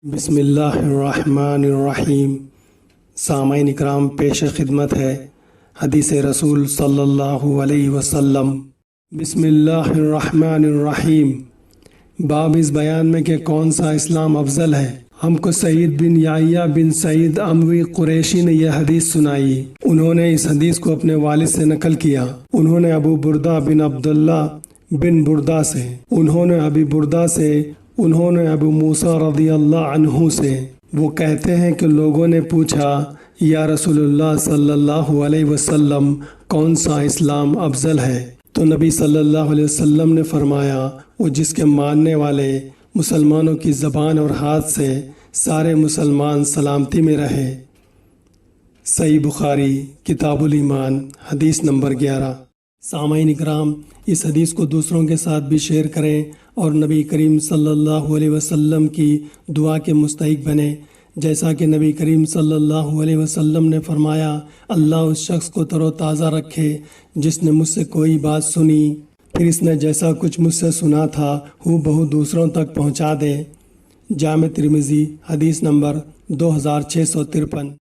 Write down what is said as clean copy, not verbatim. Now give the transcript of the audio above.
बिस्मिल्लाहिर्रहमानिर्रहीम। सामाईन इकराम, पेश खिदमत है हदीस रसूल सल्लल्लाहु अलैहि वसल्लम। बिस्मिल्लाहिर्रहमानिर्रहीम। बाब इस बयान में कि कौन सा इस्लाम अफजल है। हमको सईद बिन याहिया बिन सईद अमवी कुरैशी ने यह हदीस सुनाई। उन्होंने इस हदीस को अपने वालिद से नकल किया। उन्होंने अबू बुर्दा बिन अब्दुल्ला बिन बुर्दा से, उन्होंने अबी बुर्दा से, उन्होंने अबू मूसा रज़ियल्लाहु अन्हु से। वो कहते हैं कि लोगों ने पूछा, या रसूलुल्लाह सल्लल्लाहु अलैहि वसल्लम, कौन सा इस्लाम अफजल है? तो नबी सल्लल्लाहु अलैहि वसल्लम ने फरमाया, वो जिसके मानने वाले मुसलमानों की ज़बान और हाथ से सारे मुसलमान सलामती में रहे। सही बुखारी किताबुल ईमान हदीस नंबर 11। सामाईन इकराम, इस हदीस को दूसरों के साथ भी शेयर करें और नबी करीम सल्लल्लाहु अलैहि वसल्लम की दुआ के मुस्तहिक बने। जैसा कि नबी करीम सल्लल्लाहु अलैहि वसल्लम ने फरमाया, अल्लाह उस शख्स को तरोताज़ा रखे जिसने मुझसे कोई बात सुनी, फिर इसने जैसा कुछ मुझसे सुना था हूबहू दूसरों तक पहुँचा दे। जामे तिर्मिज़ी हदीस नंबर 2653।